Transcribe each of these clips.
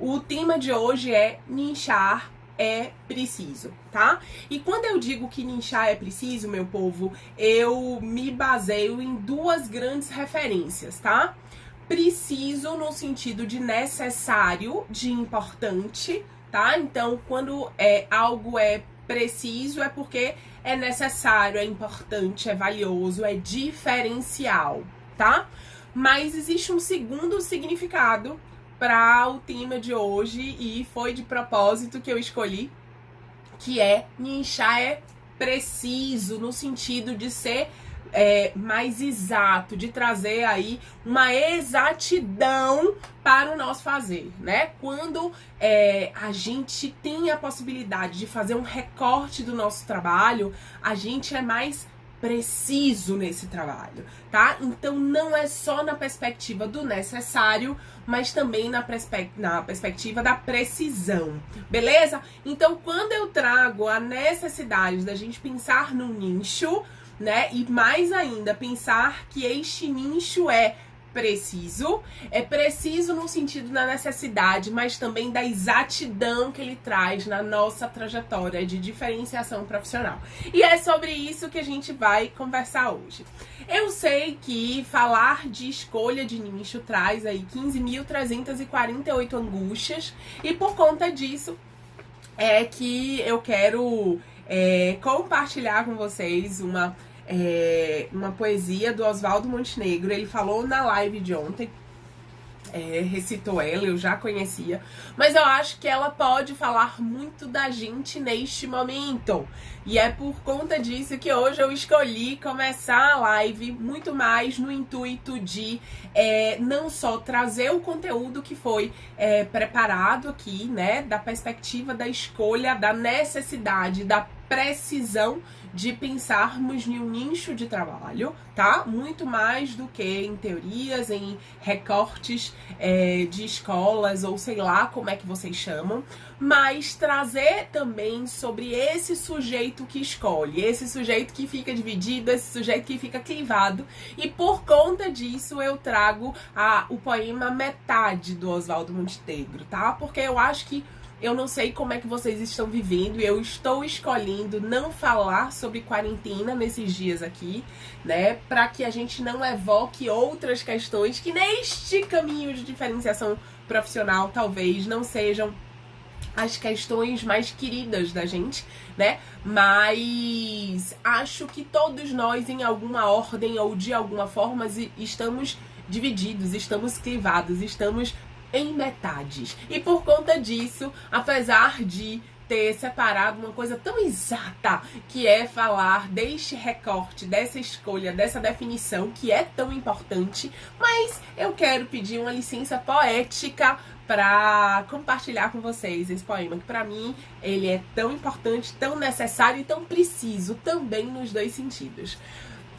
O tema de hoje é nichar é preciso, tá? E quando eu digo que nichar é preciso, meu povo, eu me baseio em duas grandes referências, tá? Preciso no sentido de necessário, de importante, tá? Então, quando algo é preciso, é porque é necessário, é importante, é valioso, é diferencial, tá? Mas existe um segundo significado para o tema de hoje e foi de propósito que eu escolhi, que é nichar é preciso, no sentido de ser mais exato, de trazer aí uma exatidão para o nosso fazer, né? Quando a gente tem a possibilidade de fazer um recorte do nosso trabalho, a gente é mais preciso nesse trabalho, tá? Então não é só na perspectiva do necessário, mas também na perspectiva da precisão, beleza? Então quando eu trago a necessidade da gente pensar num nicho, né? E mais ainda, pensar que este nicho é preciso no sentido da necessidade, mas também da exatidão que ele traz na nossa trajetória de diferenciação profissional. E é sobre isso que a gente vai conversar hoje. Eu sei que falar de escolha de nicho traz aí 15.348 angústias, e por conta disso é que eu quero compartilhar com vocês uma poesia do Oswaldo Montenegro. Ele falou na live de ontem, recitou ela, eu já conhecia, mas eu acho que ela pode falar muito da gente neste momento, e é por conta disso que hoje eu escolhi começar a live muito mais no intuito de não só trazer o conteúdo que foi preparado aqui, né, da perspectiva da escolha, da necessidade, da precisão de pensarmos em um nicho de trabalho, tá? Muito mais do que em teorias, em recortes de escolas, ou sei lá como é que vocês chamam, mas trazer também sobre esse sujeito que escolhe, esse sujeito que fica dividido, esse sujeito que fica clivado, e por conta disso eu trago o poema Metade, do Oswaldo Montenegro, tá? Porque eu acho que eu não sei como é que vocês estão vivendo, e eu estou escolhendo não falar sobre quarentena nesses dias aqui, né? Para que a gente não evoque outras questões que neste caminho de diferenciação profissional talvez não sejam as questões mais queridas da gente, né? Mas acho que todos nós, em alguma ordem ou de alguma forma, estamos divididos, estamos clivados, estamos em metades. E por conta disso, apesar de ter separado uma coisa tão exata, que é falar deste recorte, dessa escolha, dessa definição, que é tão importante, mas eu quero pedir uma licença poética para compartilhar com vocês esse poema, que para mim ele é tão importante, tão necessário e tão preciso também nos dois sentidos.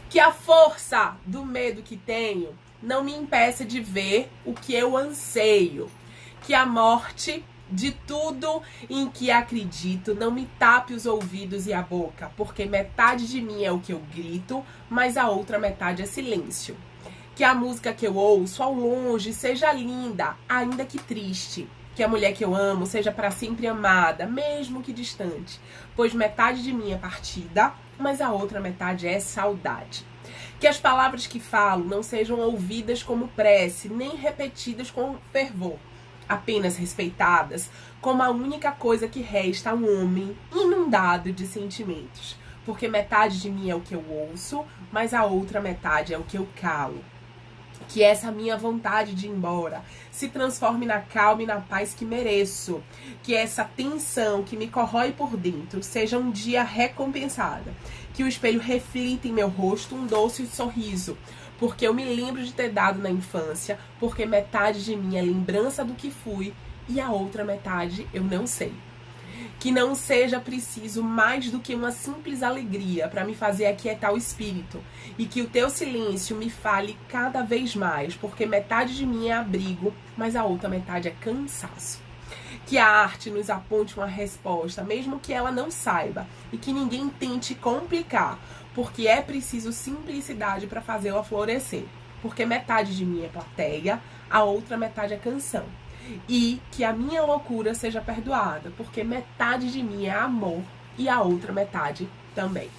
Que a força do medo que tenho não me impeça de ver o que eu anseio. Que a morte de tudo em que acredito não me tape os ouvidos e a boca, porque metade de mim é o que eu grito, mas a outra metade é silêncio. Que a música que eu ouço ao longe seja linda, ainda que triste. Que a mulher que eu amo seja para sempre amada, mesmo que distante, pois metade de mim é partida, mas a outra metade é saudade. Que as palavras que falo não sejam ouvidas como prece, nem repetidas com fervor, apenas respeitadas como a única coisa que resta a um homem inundado de sentimentos, porque metade de mim é o que eu ouço, mas a outra metade é o que eu calo. Que essa minha vontade de ir embora se transforme na calma e na paz que mereço. Que essa tensão que me corrói por dentro seja um dia recompensada. Que o espelho reflita em meu rosto um doce sorriso. Porque eu me lembro de ter dado na infância. Porque metade de mim é lembrança do que fui e a outra metade eu não sei. Que não seja preciso mais do que uma simples alegria para me fazer aquietar o espírito, e que o teu silêncio me fale cada vez mais, porque metade de mim é abrigo, mas a outra metade é cansaço. Que a arte nos aponte uma resposta, mesmo que ela não saiba, e que ninguém tente complicar, porque é preciso simplicidade para fazê-la florescer, porque metade de mim é plateia, a outra metade é canção. e que a minha loucura seja perdoada, porque metade de mim é amor e a outra metade também.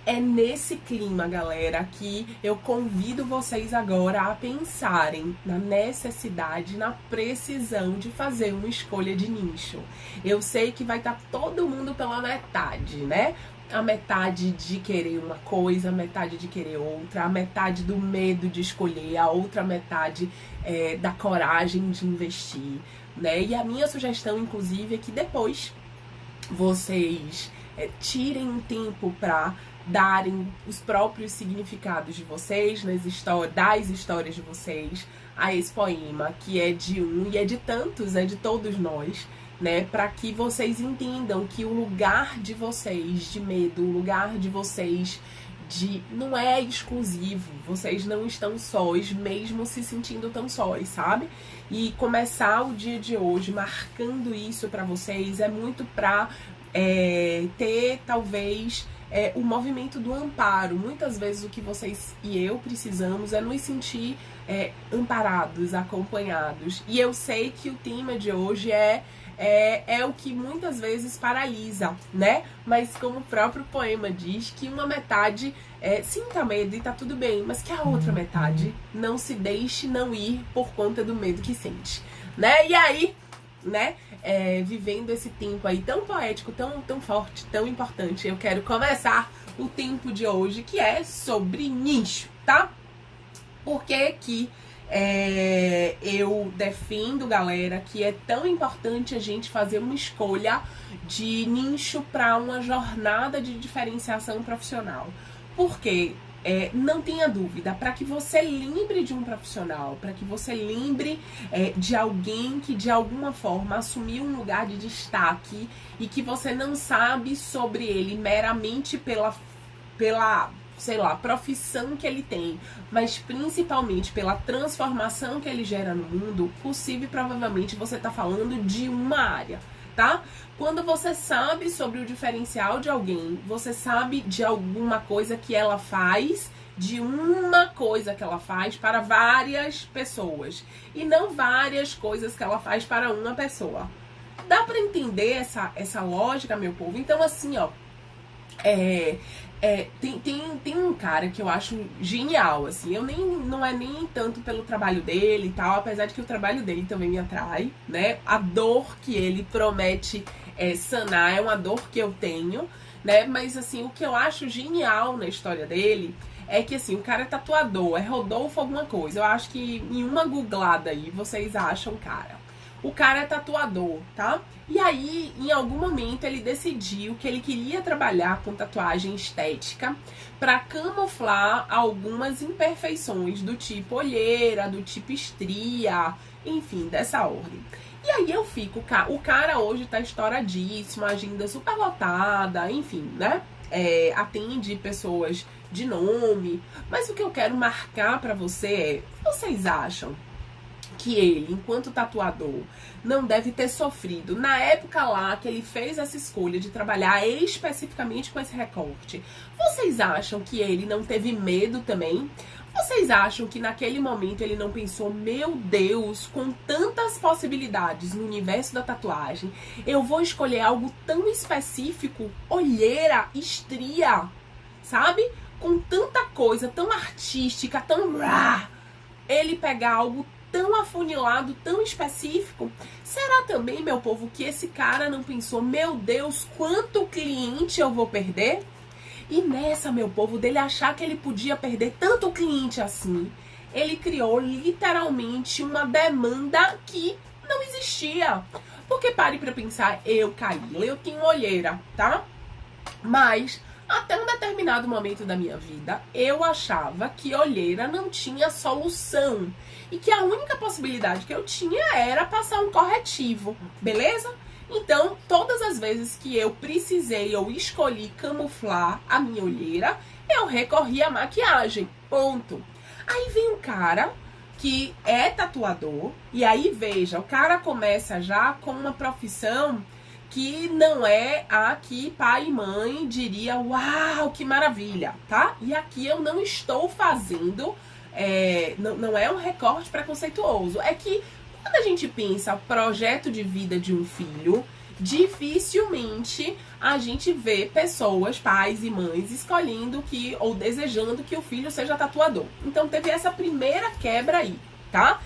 É nesse clima, galera, que eu convido vocês agora a pensarem na necessidade, na precisão de fazer uma escolha de nicho. Eu sei que vai estar todo mundo pela metade, né? A metade de querer uma coisa, a metade de querer outra, a metade do medo de escolher, a outra metade da coragem de investir, né? E a minha sugestão, inclusive, é que depois vocês tirem um tempo para darem os próprios significados de vocês, das histórias de vocês, a esse poema, que é de um e é de tantos, é de todos nós, né? Para que vocês entendam que o lugar de vocês de medo, o lugar de vocês não é exclusivo, vocês não estão sós, mesmo se sentindo tão sós, sabe? E começar o dia de hoje marcando isso para vocês é muito para ter, talvez, o movimento do amparo. Muitas vezes o que vocês e eu precisamos é nos sentir amparados, acompanhados. E eu sei que o tema de hoje é o que muitas vezes paralisa, né? Mas como o próprio poema diz, que uma metade sinta medo e tá tudo bem, mas que a outra metade não se deixe não ir por conta do medo que sente, né? E aí, né, vivendo esse tempo aí tão poético, tão forte, tão importante, eu quero começar o tempo de hoje, que é sobre nicho, tá? Porque que eu defendo, galera, que é tão importante a gente fazer uma escolha de nicho para uma jornada de diferenciação profissional. Porque não tenha dúvida, para que você lembre de um profissional, para que você lembre de alguém que de alguma forma assumiu um lugar de destaque e que você não sabe sobre ele meramente pela sei lá, profissão que ele tem, mas principalmente pela transformação que ele gera no mundo, possível, provavelmente você está falando de uma área, tá? Quando você sabe sobre o diferencial de alguém, você sabe de alguma coisa que ela faz, de uma coisa que ela faz para várias pessoas, e não várias coisas que ela faz para uma pessoa. Dá para entender essa lógica, meu povo? Então, assim, ó, tem um cara que eu acho genial, assim, não é nem tanto pelo trabalho dele e tal, apesar de que o trabalho dele também me atrai, né? A dor que ele promete sanar é uma dor que eu tenho, né? Mas, assim, o que eu acho genial na história dele é que, assim, o cara é tatuador, é Rodolfo alguma coisa. Eu acho que em uma googlada aí vocês acham, cara. O cara é tatuador, tá? E aí, em algum momento, ele decidiu que ele queria trabalhar com tatuagem estética para camuflar algumas imperfeições do tipo olheira, do tipo estria, enfim, dessa ordem. E aí eu fico, o cara hoje tá estouradíssimo, agenda super lotada, enfim, né? Atende pessoas de nome. Mas o que eu quero marcar pra você vocês acham que ele, enquanto tatuador, não deve ter sofrido na época lá que ele fez essa escolha de trabalhar especificamente com esse recorte? Vocês acham que ele não teve medo também? Vocês acham que naquele momento ele não pensou, meu Deus, com tantas possibilidades no universo da tatuagem, eu vou escolher algo tão específico, olheira, estria, sabe? Com tanta coisa, tão artística, tão... ele pegar algo tão afunilado, tão específico? Será também, meu povo, que esse cara não pensou, meu Deus, quanto cliente eu vou perder? E nessa, meu povo, dele achar que ele podia perder tanto cliente assim, ele criou literalmente uma demanda que não existia. Porque pare pra pensar, Caíla, eu tenho olheira, tá? Mas até um determinado momento da minha vida, eu achava que olheira não tinha solução. E que a única possibilidade que eu tinha era passar um corretivo, beleza? Então, todas as vezes que eu precisei ou escolhi camuflar a minha olheira, eu recorri à maquiagem, ponto. Aí vem um cara que é tatuador, e aí veja, o cara começa já com uma profissão que não é a que pai e mãe diria, uau, que maravilha, tá? E aqui eu não estou fazendo, não é um recorte preconceituoso, é que Quando a gente pensa projeto de vida de um filho, dificilmente a gente vê pessoas, pais e mães, escolhendo que ou desejando que o filho seja tatuador. Então teve essa primeira quebra aí, tá?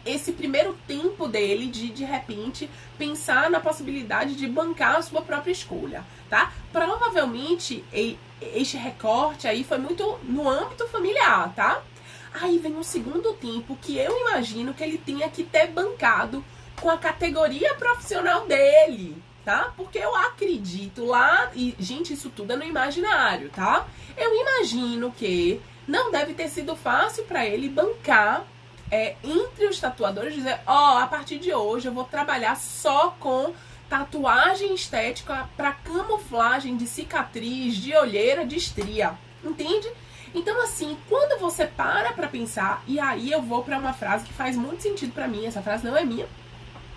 Esse primeiro tempo dele de repente pensar na possibilidade de bancar a sua própria escolha, tá? Provavelmente este recorte aí foi muito no âmbito familiar, tá? Aí vem um segundo tempo que eu imagino que ele tenha que ter bancado com a categoria profissional dele, tá? Porque eu acredito lá, e gente, isso tudo é no imaginário, tá? Eu imagino que não deve ter sido fácil para ele bancar entre os tatuadores, dizer, a partir de hoje eu vou trabalhar só com tatuagem estética para camuflagem de cicatriz, de olheira, de estria, entende? Então, assim, quando você para pra pensar, e aí eu vou pra uma frase que faz muito sentido pra mim, essa frase não é minha,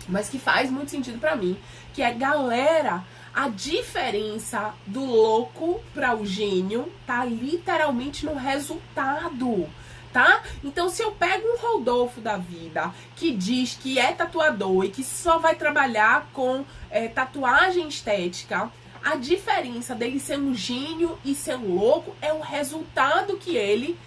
mas que faz muito sentido pra mim, que é, galera, a diferença do louco para o gênio tá literalmente no resultado, tá? Então, se eu pego um Rodolfo da vida que diz que é tatuador e que só vai trabalhar com tatuagem estética, a diferença dele ser um gênio e ser um louco é o resultado que ele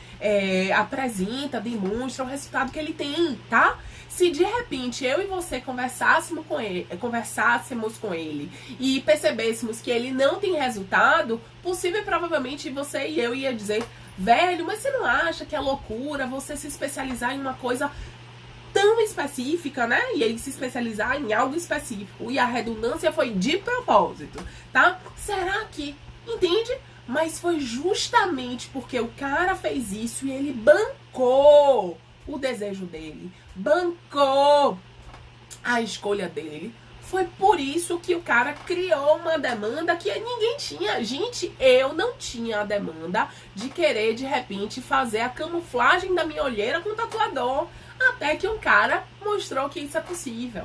apresenta, demonstra, o resultado que ele tem, tá? Se de repente eu e você conversássemos com ele e percebêssemos que ele não tem resultado, possível provavelmente você e eu ia dizer, velho, mas você não acha que é loucura você se especializar em uma coisa tão específica, né? E ele se especializar em algo específico. E a redundância foi de propósito, tá? Será que... Entende? Mas foi justamente porque o cara fez isso e ele bancou o desejo dele, bancou a escolha dele. Foi por isso que o cara criou uma demanda que ninguém tinha. Gente, eu não tinha a demanda de querer, de repente, fazer a camuflagem da minha olheira com o tatuador. Até que um cara mostrou que isso é possível.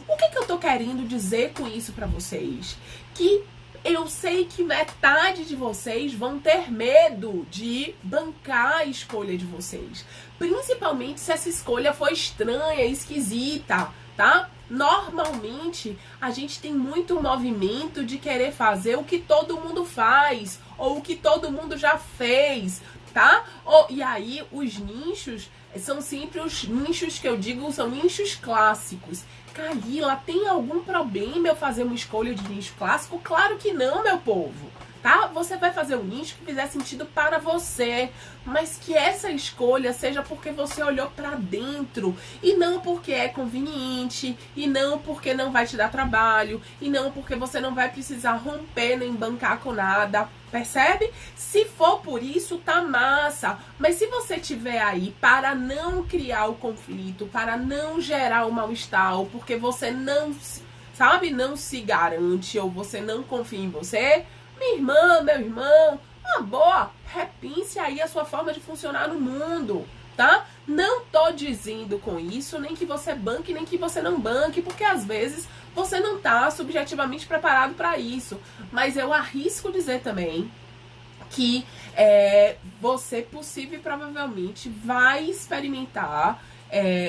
O que eu tô querendo dizer com isso pra vocês? Que eu sei que metade de vocês vão ter medo de bancar a escolha de vocês. Principalmente se essa escolha for estranha, esquisita, tá? Normalmente, a gente tem muito movimento de querer fazer o que todo mundo faz, ou o que todo mundo já fez, tá? E aí, os nichos são sempre os nichos que eu digo, são nichos clássicos. Kalila, tem algum problema eu fazer uma escolha de nicho clássico? Claro que não, meu povo, tá? Você vai fazer um nicho que fizer sentido para você, mas que essa escolha seja porque você olhou para dentro e não porque é conveniente, e não porque não vai te dar trabalho, e não porque você não vai precisar romper nem bancar com nada. Percebe? Se for por isso, tá massa. Mas se você tiver aí para não criar o conflito, para não gerar o mal-estar, ou porque você não, sabe, não se garante, ou você não confia em você, minha irmã, meu irmão, uma boa, repense aí a sua forma de funcionar no mundo, tá? Não tô dizendo com isso nem que você banque, nem que você não banque, porque às vezes você não tá subjetivamente preparado para isso. Mas eu arrisco dizer também que você possível e provavelmente vai experimentar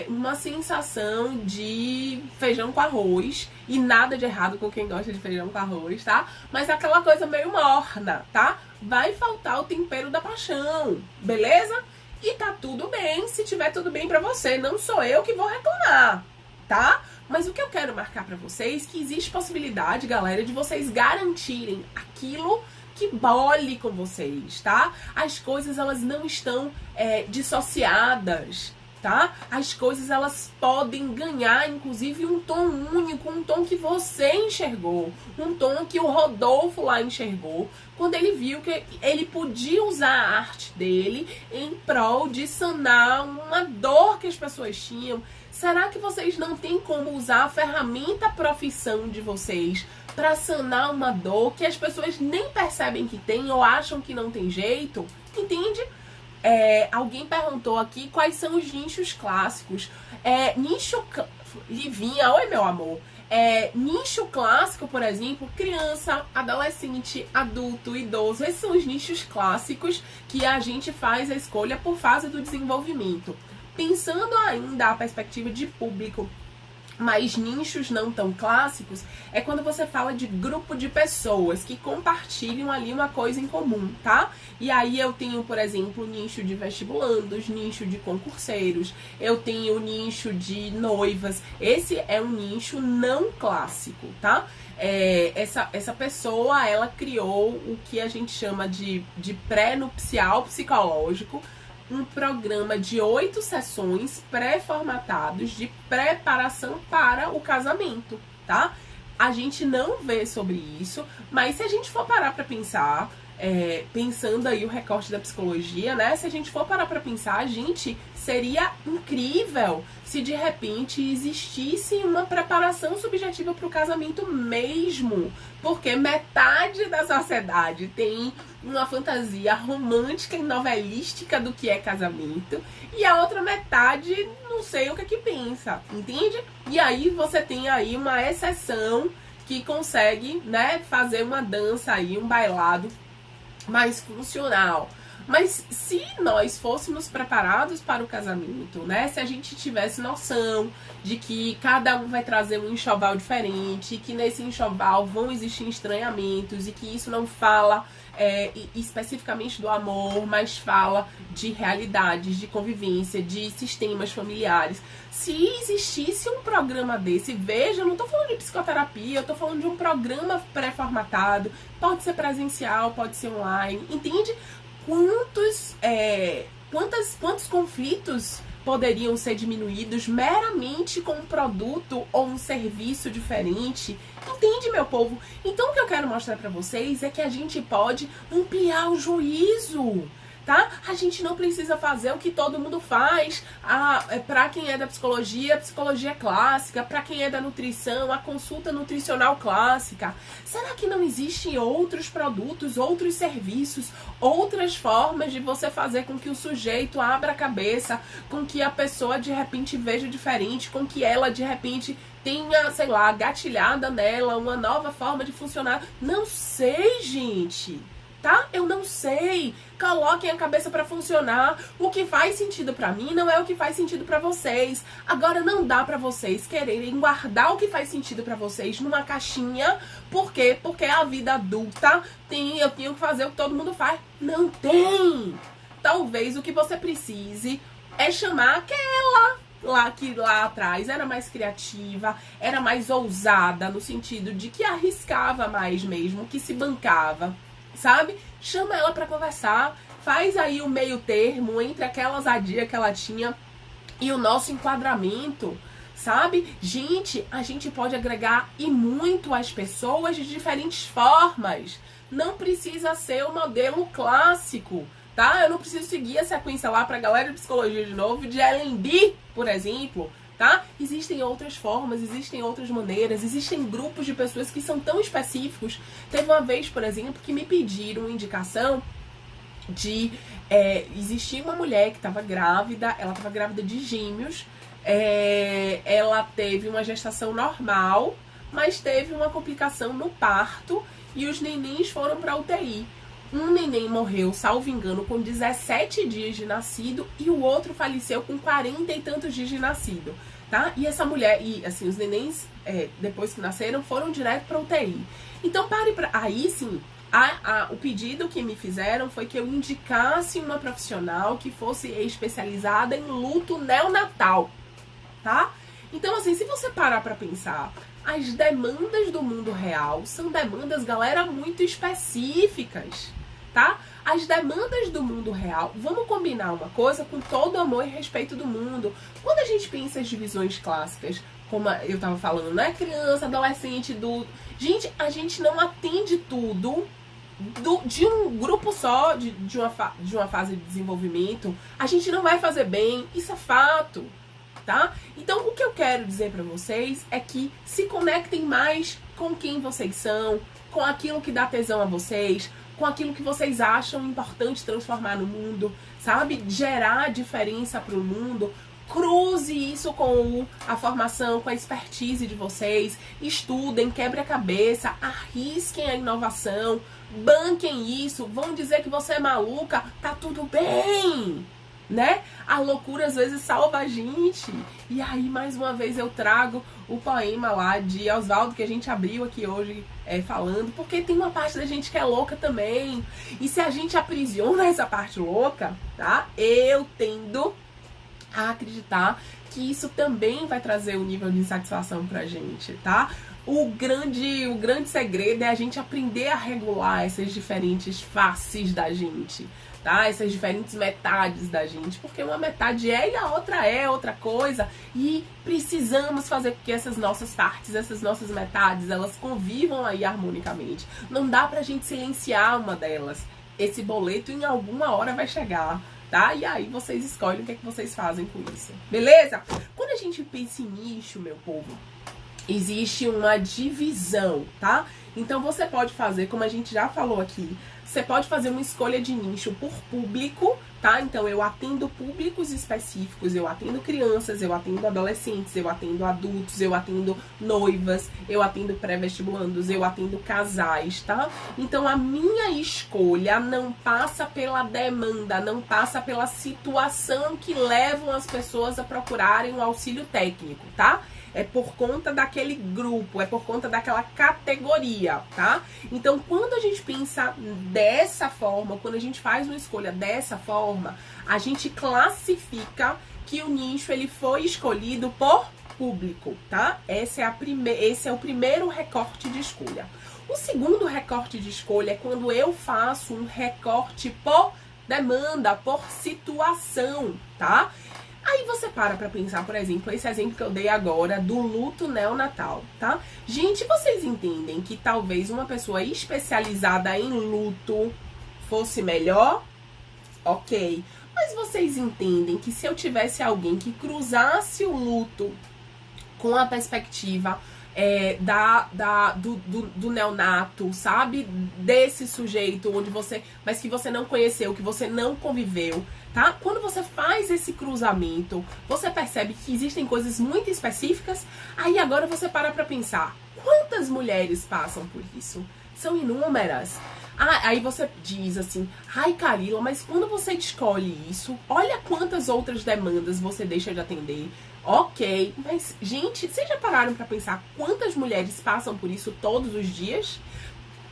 uma sensação de feijão com arroz. E nada de errado com quem gosta de feijão com arroz, tá? Mas aquela coisa meio morna, tá? Vai faltar o tempero da paixão, beleza? E tá tudo bem se tiver tudo bem pra você. Não sou eu que vou reclamar, tá? Mas o que eu quero marcar pra vocês é que existe possibilidade, galera, de vocês garantirem aquilo que bole com vocês, tá? As coisas, elas não estão dissociadas, tá? As coisas, elas podem ganhar, inclusive, um tom único, um tom que você enxergou, um tom que o Rodolfo lá enxergou, quando ele viu que ele podia usar a arte dele em prol de sanar uma dor que as pessoas tinham. Será que vocês não têm como usar a ferramenta profissão de vocês para sanar uma dor que as pessoas nem percebem que tem ou acham que não tem jeito? Entende? Alguém perguntou aqui quais são os nichos clássicos. Livinha, oi meu amor. Nicho clássico, por exemplo, criança, adolescente, adulto, idoso. Esses são os nichos clássicos que a gente faz a escolha por fase do desenvolvimento. Pensando ainda a perspectiva de público, mas nichos não tão clássicos, é quando você fala de grupo de pessoas que compartilham ali uma coisa em comum, tá? E aí eu tenho, por exemplo, nicho de vestibulandos, nicho de concurseiros, eu tenho nicho de noivas. Esse é um nicho não clássico, tá? Essa pessoa, ela criou o que a gente chama de pré-nupcial psicológico, um programa de 8 sessões pré-formatados de preparação para o casamento, tá? A gente não vê sobre isso, mas se a gente for parar para pensar, pensando aí o recorte da psicologia, né? Se a gente for parar para pensar, gente, seria incrível se de repente existisse uma preparação subjetiva para o casamento mesmo, porque metade da sociedade tem uma fantasia romântica e novelística do que é casamento, e a outra metade não sei o que pensa, entende? E aí você tem aí uma exceção que consegue, né, fazer uma dança aí, um bailado mais funcional. Mas se nós fôssemos preparados para o casamento, né? Se a gente tivesse noção de que cada um vai trazer um enxoval diferente, que nesse enxoval vão existir estranhamentos e que isso não fala especificamente do amor, mas fala de realidades, de convivência, de sistemas familiares. Se existisse um programa desse, veja, eu não tô falando de psicoterapia, eu tô falando de um programa pré-formatado, pode ser presencial, pode ser online, entende? Quantos conflitos poderiam ser diminuídos meramente com um produto ou um serviço diferente? Entende, meu povo? Então o que eu quero mostrar pra vocês é que a gente pode ampliar o juízo, tá? A gente não precisa fazer o que todo mundo faz. Pra quem é da psicologia, a psicologia clássica. Pra quem é da nutrição, a consulta nutricional clássica. Será que não existem outros produtos, outros serviços, outras formas de você fazer com que o sujeito abra a cabeça, com que a pessoa de repente veja diferente, com que ela de repente tenha, sei lá, gatilhada nela uma nova forma de funcionar? Não sei, gente. Tá? Eu não sei. Coloquem a cabeça pra funcionar. O que faz sentido pra mim não é o que faz sentido pra vocês. Agora não dá pra vocês quererem guardar o que faz sentido pra vocês numa caixinha. Por quê? Porque a vida adulta eu tenho que fazer o que todo mundo faz. Não tem. Talvez o que você precise é chamar aquela que lá atrás era mais criativa, era mais ousada, no sentido de que arriscava mais mesmo, que se bancava, sabe? Chama ela pra conversar, faz aí o meio termo entre aquela ousadia que ela tinha e o nosso enquadramento, sabe? Gente, a gente pode agregar e muito as pessoas de diferentes formas. Não precisa ser o modelo clássico, tá? Eu não preciso seguir a sequência lá pra galera de psicologia de novo, de L&D, por exemplo, tá? Existem outras formas, existem outras maneiras, existem grupos de pessoas que são tão específicos. Teve uma vez, por exemplo, que me pediram uma indicação de... existia uma mulher que estava grávida, ela estava grávida de gêmeos, ela teve uma gestação normal, mas teve uma complicação no parto e os nenéns foram para UTI. Um neném morreu, salvo engano, com 17 dias de nascido e o outro faleceu com 40 e tantos dias de nascido, tá? E essa mulher, e assim, os nenéns, depois que nasceram, foram direto pra UTI. Então, aí sim, o pedido que me fizeram foi que eu indicasse uma profissional que fosse especializada em luto neonatal, tá? Então, assim, se você parar pra pensar, as demandas do mundo real são demandas, galera, muito específicas, tá? As demandas do mundo real, vamos combinar uma coisa com todo o amor e respeito do mundo. Quando a gente pensa as divisões clássicas, como eu tava falando, né? Criança, adolescente, adulto. Gente, a gente não atende tudo de um grupo só, de uma fase de desenvolvimento. A gente não vai fazer bem, isso é fato, tá? Então, o que eu quero dizer pra vocês é que se conectem mais com quem vocês são, com aquilo que dá tesão a vocês, com aquilo que vocês acham importante transformar no mundo, sabe? Gerar diferença pro mundo. Cruze isso com a formação, com a expertise de vocês. Estudem, quebrem a cabeça, arrisquem a inovação, banquem isso. Vão dizer que você é maluca, tá tudo bem. né? A loucura às vezes salva a gente. E aí, mais uma vez, eu trago o poema lá de Oswaldo, que a gente abriu aqui hoje falando, porque tem uma parte da gente que é louca também. E se a gente aprisiona essa parte louca, tá? Eu tendo a acreditar que isso também vai trazer um nível de insatisfação pra gente, tá? O grande segredo é a gente aprender a regular essas diferentes faces da gente, tá? Essas diferentes metades da gente, porque uma metade é e a outra é outra coisa, e precisamos fazer com que essas nossas partes, essas nossas metades, elas convivam aí harmonicamente. Não dá pra gente silenciar uma delas. Esse boleto em alguma hora vai chegar, tá? E aí vocês escolhem o que é que vocês fazem com isso, beleza? Quando a gente pensa em nicho, meu povo, existe uma divisão, tá? Então você pode fazer, como a gente já falou aqui, você pode fazer uma escolha de nicho por público, tá? Então eu atendo públicos específicos, eu atendo crianças, eu atendo adolescentes, eu atendo adultos, eu atendo noivas, eu atendo pré-vestibulandos, eu atendo casais, tá? Então a minha escolha não passa pela demanda, não passa pela situação que levam as pessoas a procurarem um auxílio técnico, tá? É por conta daquele grupo, é por conta daquela categoria, tá? Então, quando a gente pensa dessa forma, quando a gente faz uma escolha dessa forma, a gente classifica que o nicho ele foi escolhido por público, tá? Esse é o primeiro recorte de escolha. O segundo recorte de escolha é quando eu faço um recorte por demanda, por situação, tá? Aí você para pra pensar, por exemplo, esse exemplo que eu dei agora do luto neonatal, tá? Gente, vocês entendem que talvez uma pessoa especializada em luto fosse melhor? Ok. Mas vocês entendem que se eu tivesse alguém que cruzasse o luto com a perspectiva do neonato, sabe? Desse sujeito onde mas que você não conheceu, que você não conviveu, tá? Quando você faz esse cruzamento, você percebe que existem coisas muito específicas. Aí agora você para pra pensar, quantas mulheres passam por isso? São inúmeras. Aí você diz assim, ai Carila, mas quando você escolhe isso, olha quantas outras demandas você deixa de atender. Ok, mas gente, vocês já pararam pra pensar quantas mulheres passam por isso todos os dias?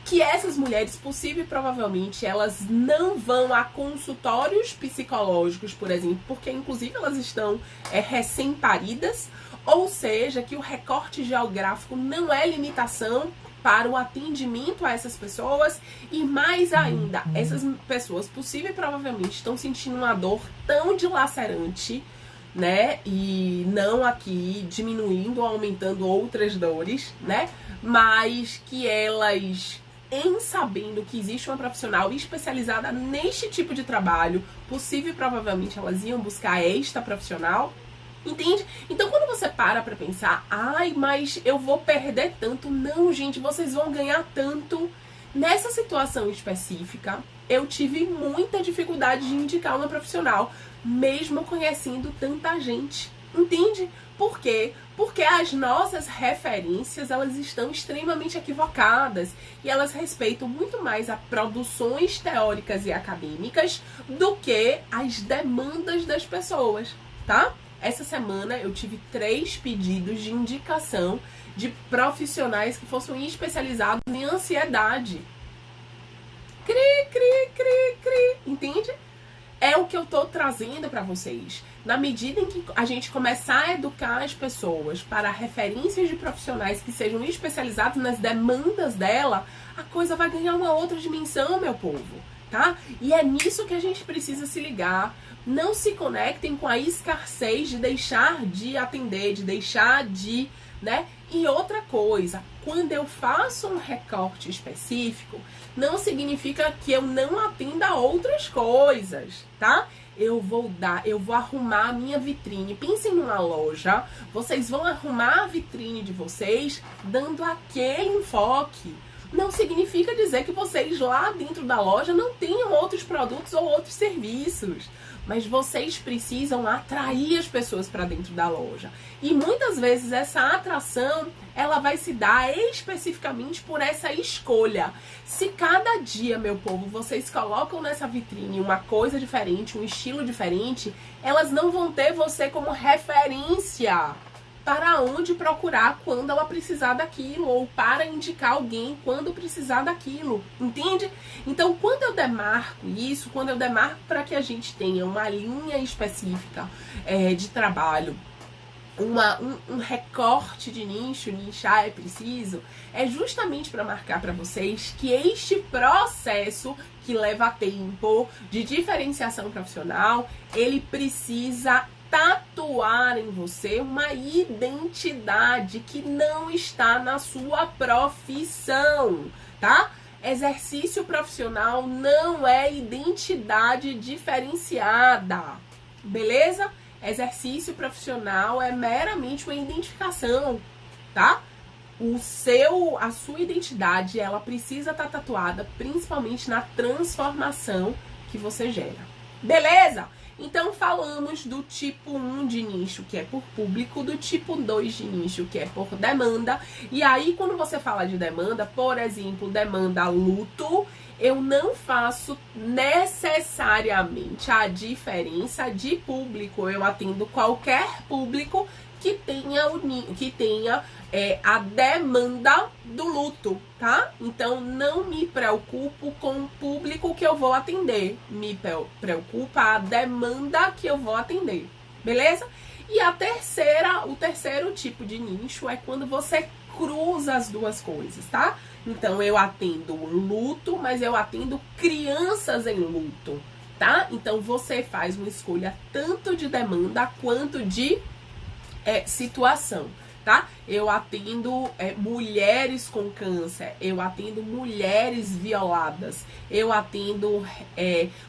Que essas mulheres, possível e provavelmente, elas não vão a consultórios psicológicos, por exemplo, porque inclusive elas estão recém-paridas, ou seja, que o recorte geográfico não é limitação para o atendimento a essas pessoas, e mais ainda, essas pessoas, possível e provavelmente, estão sentindo uma dor tão dilacerante, né, e não aqui diminuindo ou aumentando outras dores, né, mas que elas, em sabendo que existe uma profissional especializada neste tipo de trabalho, possível e provavelmente elas iam buscar esta profissional, entende? Então quando você para pra pensar, ai, mas eu vou perder tanto, não, gente, vocês vão ganhar tanto. Nessa situação específica, eu tive muita dificuldade de indicar uma profissional, mesmo conhecendo tanta gente, entende? Por quê? Porque as nossas referências, elas estão extremamente equivocadas e elas respeitam muito mais a produções teóricas e acadêmicas do que as demandas das pessoas, tá? Essa semana eu tive 3 pedidos de indicação de profissionais que fossem especializados em ansiedade. Entende? É o que eu tô trazendo para vocês. Na medida em que a gente começar a educar as pessoas para referências de profissionais que sejam especializados nas demandas dela, a coisa vai ganhar uma outra dimensão, meu povo, tá? E é nisso que a gente precisa se ligar. Não se conectem com a escassez de deixar de atender, de deixar de, né? E outra coisa, quando eu faço um recorte específico, não significa que eu não atenda outras coisas, tá? Eu vou arrumar a minha vitrine. Pensem numa loja, vocês vão arrumar a vitrine de vocês dando aquele enfoque. não significa dizer que vocês lá dentro da loja não tenham outros produtos ou outros serviços. Mas vocês precisam atrair as pessoas para dentro da loja. E muitas vezes essa atração, ela vai se dar especificamente por essa escolha. Se cada dia, meu povo, vocês colocam nessa vitrine uma coisa diferente, um estilo diferente, elas não vão ter você como referência para onde procurar quando ela precisar daquilo, ou para indicar alguém quando precisar daquilo, entende? Então, quando eu demarco isso, quando eu demarco para que a gente tenha uma linha específica de trabalho, um recorte de nicho, nichar é preciso, é justamente para marcar para vocês que este processo que leva tempo de diferenciação profissional, ele precisa tatuar em você uma identidade que não está na sua profissão, tá? Exercício profissional não é identidade diferenciada, beleza? Exercício profissional é meramente uma identificação, tá? A sua identidade, ela precisa estar tatuada, principalmente na transformação que você gera, beleza? Então, falamos do tipo 1 de nicho, que é por público, do tipo 2 de nicho, que é por demanda. E aí, quando você fala de demanda, por exemplo, demanda luto, eu não faço necessariamente a diferença de público. Eu atendo qualquer público que tenha a demanda do luto, tá? Então, não me preocupo com o público que eu vou atender. Me preocupa a demanda que eu vou atender, beleza? E o terceiro tipo de nicho é quando você cruza as duas coisas, tá? Então, eu atendo luto, mas eu atendo crianças em luto, tá? Então, você faz uma escolha tanto de demanda quanto de situação, tá? Eu atendo mulheres com câncer, eu atendo mulheres violadas, eu atendo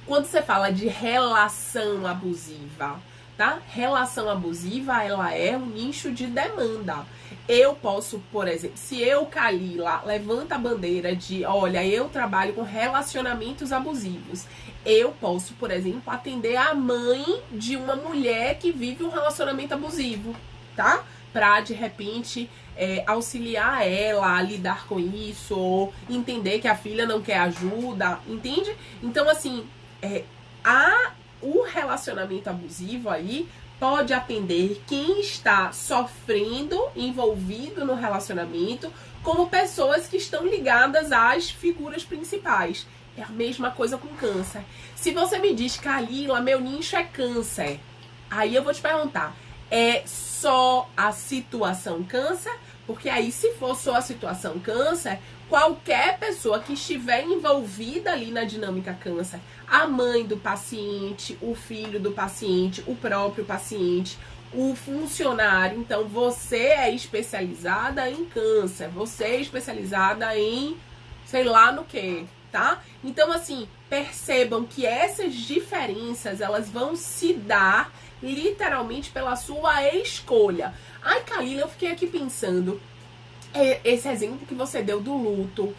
quando você fala de relação abusiva, tá? Relação abusiva, ela é um nicho de demanda. Eu posso, por exemplo, se eu, Kalila, levanta a bandeira de, olha, eu trabalho com relacionamentos abusivos, eu posso, por exemplo, atender a mãe de uma mulher que vive um relacionamento abusivo, tá? Pra, de repente, auxiliar ela a lidar com isso, ou entender que a filha não quer ajuda, entende? Então, assim, o relacionamento abusivo aí pode atender quem está sofrendo, envolvido no relacionamento, como pessoas que estão ligadas às figuras principais. É a mesma coisa com câncer. Se você me diz, Kalila, meu nicho é câncer, aí eu vou te perguntar, é só a situação câncer? Porque aí, se for só a situação câncer, qualquer pessoa que estiver envolvida ali na dinâmica câncer, a mãe do paciente, o filho do paciente, o próprio paciente, o funcionário, então você é especializada em câncer, você é especializada em sei lá no que, tá? Então, assim, percebam que essas diferenças, elas vão se dar literalmente pela sua escolha. Ai, Kalila, eu fiquei aqui pensando, esse exemplo que você deu do luto,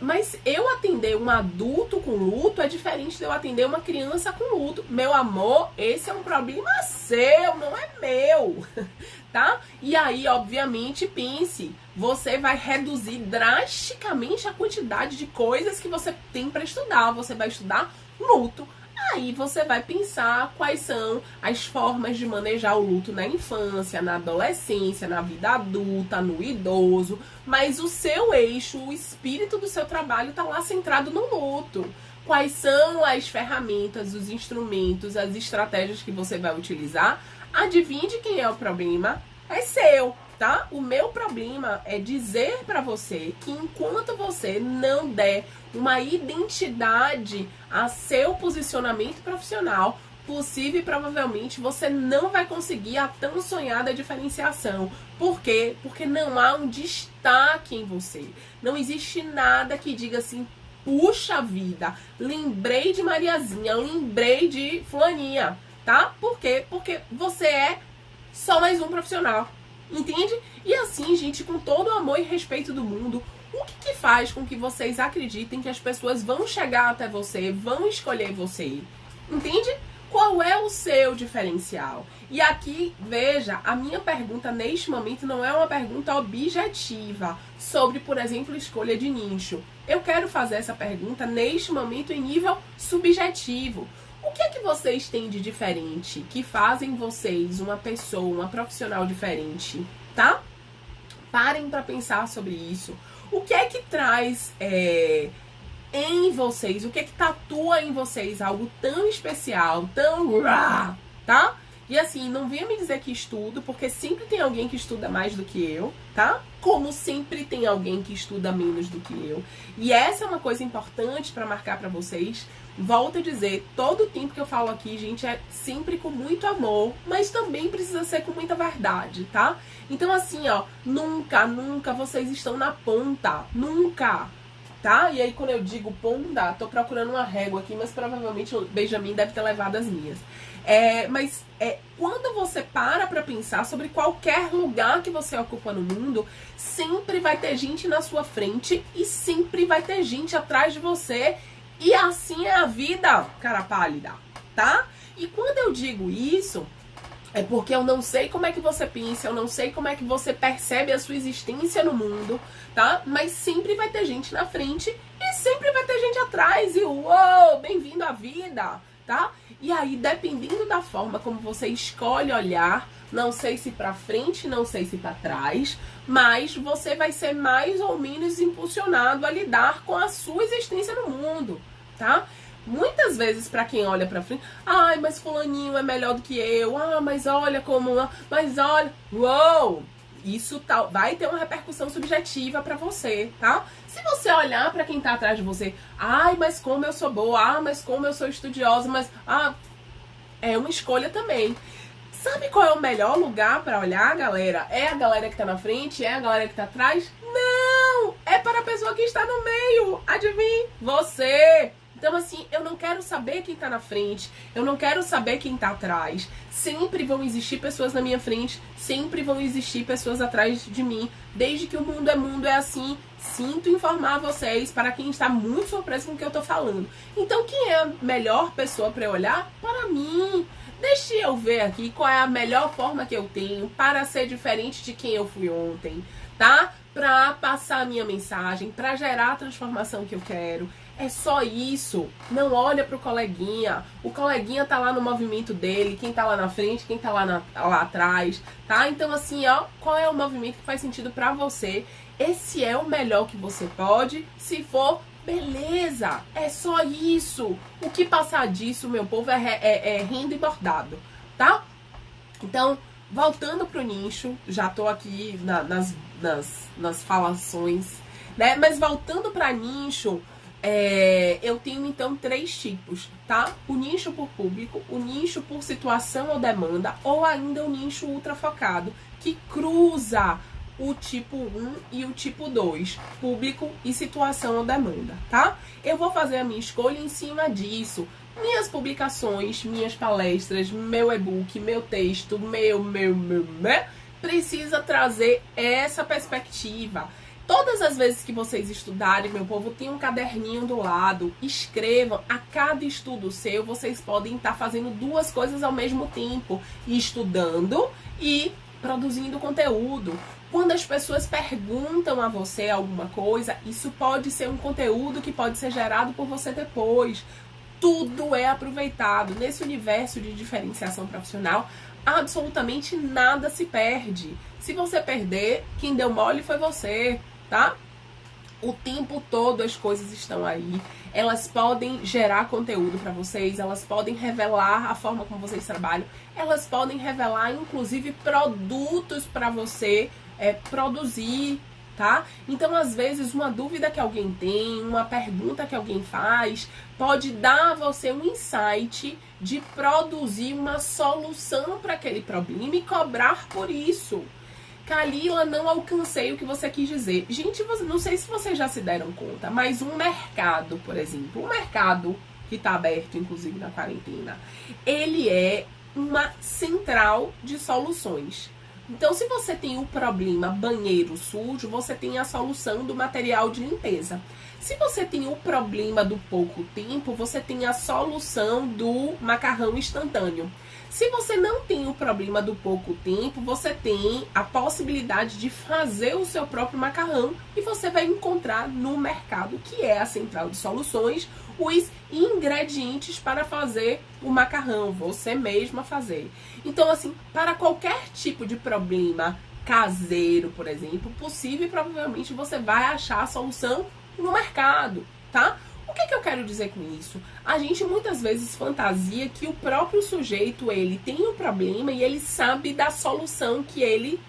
mas eu atender um adulto com luto é diferente de eu atender uma criança com luto. Meu amor, esse é um problema seu, não é meu, tá? E aí, obviamente, pense, você vai reduzir drasticamente a quantidade de coisas que você tem para estudar. Você vai estudar luto. Aí você vai pensar quais são as formas de manejar o luto na infância, na adolescência, na vida adulta, no idoso. Mas o seu eixo, o espírito do seu trabalho está lá centrado no luto. Quais são as ferramentas, os instrumentos, as estratégias que você vai utilizar? Adivinhe de quem é o problema? É seu, tá? O meu problema é dizer para você que enquanto você não der uma identidade a seu posicionamento profissional, possível e provavelmente você não vai conseguir a tão sonhada diferenciação. Por quê? Porque não há um destaque em você. Não existe nada que diga assim, puxa vida, lembrei de Mariazinha, lembrei de fulaninha, tá? Por quê? Porque você é só mais um profissional, entende? E assim, gente, com todo o amor e respeito do mundo, o que faz com que vocês acreditem que as pessoas vão chegar até você, vão escolher você? Entende? Qual é o seu diferencial? E aqui, veja, a minha pergunta neste momento não é uma pergunta objetiva sobre, por exemplo, escolha de nicho. Eu quero fazer essa pergunta neste momento em nível subjetivo. O que é que vocês têm de diferente que fazem vocês uma pessoa, uma profissional diferente, tá? Parem para pensar sobre isso. O que é que traz em vocês, o que é que tatua em vocês algo tão especial, tão tá? E assim, não venha me dizer que estudo, porque sempre tem alguém que estuda mais do que eu, tá? Como sempre tem alguém que estuda menos do que eu. E essa é uma coisa importante para marcar para vocês. Volto a dizer, todo o tempo que eu falo aqui, gente, é sempre com muito amor, mas também precisa ser com muita verdade, tá? Então assim, ó, nunca, nunca vocês estão na ponta, nunca, tá? E aí quando eu digo ponta, tô procurando uma régua aqui, mas provavelmente o Benjamin deve ter levado as minhas. Mas quando você para pra pensar sobre qualquer lugar que você ocupa no mundo, sempre vai ter gente na sua frente e sempre vai ter gente atrás de você. E assim é a vida, cara pálida, tá? E quando eu digo isso, é porque eu não sei como é que você pensa, eu não sei como é que você percebe a sua existência no mundo, tá? Mas sempre vai ter gente na frente e sempre vai ter gente atrás. E uou, bem-vindo à vida, tá? E aí, dependendo da forma como você escolhe olhar, não sei se pra frente, não sei se pra trás, mas você vai ser mais ou menos impulsionado a lidar com a sua existência no mundo, tá? Muitas vezes, pra quem olha pra frente, ai, mas fulaninho é melhor do que eu, mas olha como, mas olha, uou, isso vai ter uma repercussão subjetiva pra você, tá? Se você olhar pra quem tá atrás de você, ai, mas como eu sou boa, mas como eu sou estudiosa, mas, é uma escolha também. Sabe qual é o melhor lugar pra olhar, galera? É a galera que tá na frente? É a galera que tá atrás? Não! É para a pessoa que está no meio. Adivinhe? Você! Então, assim, eu não quero saber quem tá na frente, eu não quero saber quem tá atrás. Sempre vão existir pessoas na minha frente, sempre vão existir pessoas atrás de mim. Desde que o mundo é assim, sinto informar vocês, para quem está muito surpreso com o que eu tô falando. Então, quem é a melhor pessoa para eu olhar? Para mim. Deixa eu ver aqui qual é a melhor forma que eu tenho para ser diferente de quem eu fui ontem, tá? Para passar a minha mensagem, para gerar a transformação que eu quero. É só isso. Não olha pro coleguinha. O coleguinha tá lá no movimento dele, quem tá lá na frente, quem tá lá atrás, tá? Então assim, ó, qual é o movimento que faz sentido pra você? Esse é o melhor que você pode, se for, beleza. É só isso. O que passar disso, meu povo, é renda e bordado, tá? Então, voltando pro nicho, já tô aqui nas falações, né? Mas voltando pra nicho, eu tenho então 3 tipos, tá? O nicho por público, o nicho por situação ou demanda, ou ainda o nicho ultra focado, que cruza o tipo 1 e o tipo 2, público e situação ou demanda, tá? Eu vou fazer a minha escolha em cima disso. Minhas publicações, minhas palestras, meu e-book, meu texto, precisa trazer essa perspectiva. Todas as vezes que vocês estudarem, meu povo, tem um caderninho do lado. Escrevam. A cada estudo seu, vocês podem estar fazendo 2 coisas ao mesmo tempo. Estudando e produzindo conteúdo. Quando as pessoas perguntam a você alguma coisa, isso pode ser um conteúdo que pode ser gerado por você depois. Tudo é aproveitado. Nesse universo de diferenciação profissional, absolutamente nada se perde. Se você perder, quem deu mole foi você, tá? O tempo todo as coisas estão aí. Elas podem gerar conteúdo para vocês, elas podem revelar a forma como vocês trabalham, elas podem revelar, inclusive, produtos para você produzir, tá? Então, às vezes, uma dúvida que alguém tem, uma pergunta que alguém faz, pode dar a você um insight de produzir uma solução para aquele problema e cobrar por isso. Kalila, não alcancei o que você quis dizer. Gente, não sei se vocês já se deram conta, mas um mercado, por exemplo, um mercado que está aberto, inclusive na quarentena, ele é uma central de soluções. Então, se você tem o problema banheiro sujo, você tem a solução do material de limpeza. Se você tem o problema do pouco tempo, você tem a solução do macarrão instantâneo. Se você não tem o problema do pouco tempo, você tem a possibilidade de fazer o seu próprio macarrão e você vai encontrar no mercado, que é a Central de Soluções, os ingredientes para fazer o macarrão, você mesma fazer. Então, assim, para qualquer tipo de problema caseiro, por exemplo, possível, provavelmente você vai achar a solução no mercado, tá? O que eu quero dizer com isso? A gente muitas vezes fantasia que o próprio sujeito, ele tem um problema e ele sabe da solução que ele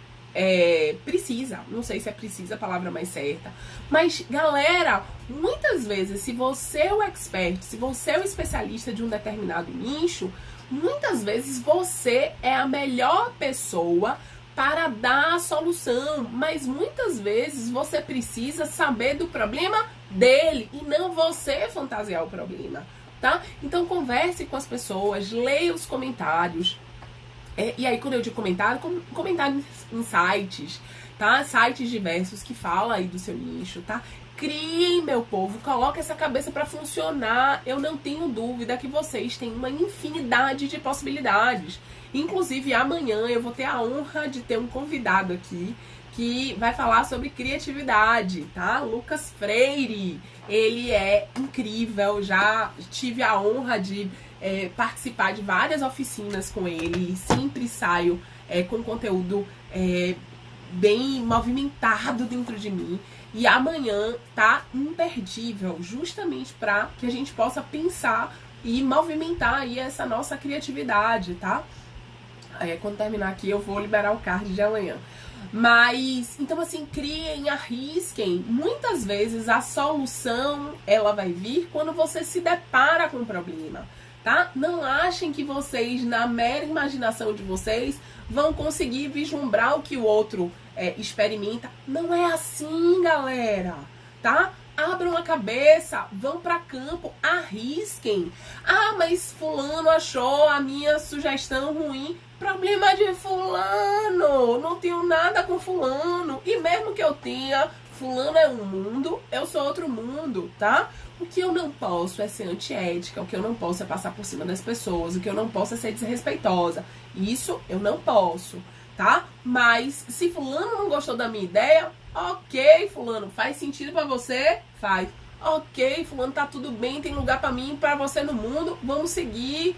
precisa. Não sei se é precisa a palavra mais certa. Mas, galera, muitas vezes, se você é o expert, se você é o especialista de um determinado nicho, muitas vezes você é a melhor pessoa para dar a solução, mas muitas vezes você precisa saber do problema dele e não você fantasiar o problema, tá? Então converse com as pessoas, leia os comentários. E aí, quando eu digo comentário, comentário em sites, tá? Sites diversos que falam aí do seu nicho, tá? Criem, meu povo, coloque essa cabeça para funcionar. Eu não tenho dúvida que vocês têm uma infinidade de possibilidades. Inclusive, amanhã eu vou ter a honra de ter um convidado aqui que vai falar sobre criatividade, tá? Lucas Freire. Ele é incrível, já tive a honra de participar de várias oficinas com ele. Sempre saio com conteúdo bem movimentado dentro de mim. E amanhã tá imperdível, justamente para que a gente possa pensar e movimentar aí essa nossa criatividade, tá? Quando terminar aqui eu vou liberar o card de amanhã. Mas, então assim, criem, arrisquem. Muitas vezes a solução, ela vai vir quando você se depara com um problema, tá? Não achem que vocês, na mera imaginação de vocês, vão conseguir vislumbrar o que o outro experimenta. Não é assim, galera, tá? Abram a cabeça, vão para campo, arrisquem. Ah, mas fulano achou a minha sugestão ruim. Problema de fulano, não tenho nada com fulano. E mesmo que eu tenha, fulano é um mundo, eu sou outro mundo, tá? O que eu não posso é ser antiética, o que eu não posso é passar por cima das pessoas, o que eu não posso é ser desrespeitosa. Isso eu não posso, tá? Mas se fulano não gostou da minha ideia, ok, fulano, faz sentido pra você? Faz. Ok, fulano, tá tudo bem, tem lugar pra mim e pra você no mundo, vamos seguir.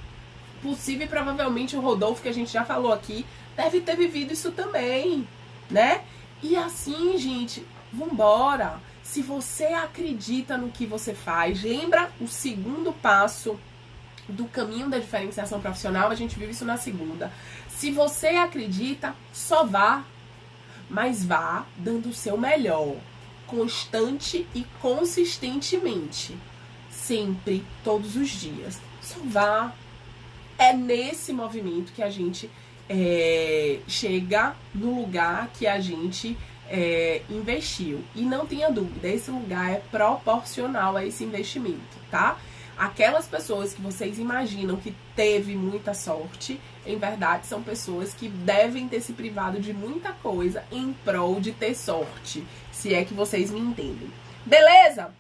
Possível, e provavelmente o Rodolfo, que a gente já falou aqui, deve ter vivido isso também, né? E assim, gente, vambora. Se você acredita no que você faz, lembra o segundo passo do caminho da diferenciação profissional, a gente viu isso na segunda. Se você acredita, só vá, mas vá dando o seu melhor, constante e consistentemente, sempre, todos os dias. Só vá. É nesse movimento que a gente chega no lugar que a gente investiu. E não tenha dúvida, esse lugar é proporcional a esse investimento, tá? Aquelas pessoas que vocês imaginam que teve muita sorte, em verdade são pessoas que devem ter se privado de muita coisa em prol de ter sorte, se é que vocês me entendem. Beleza?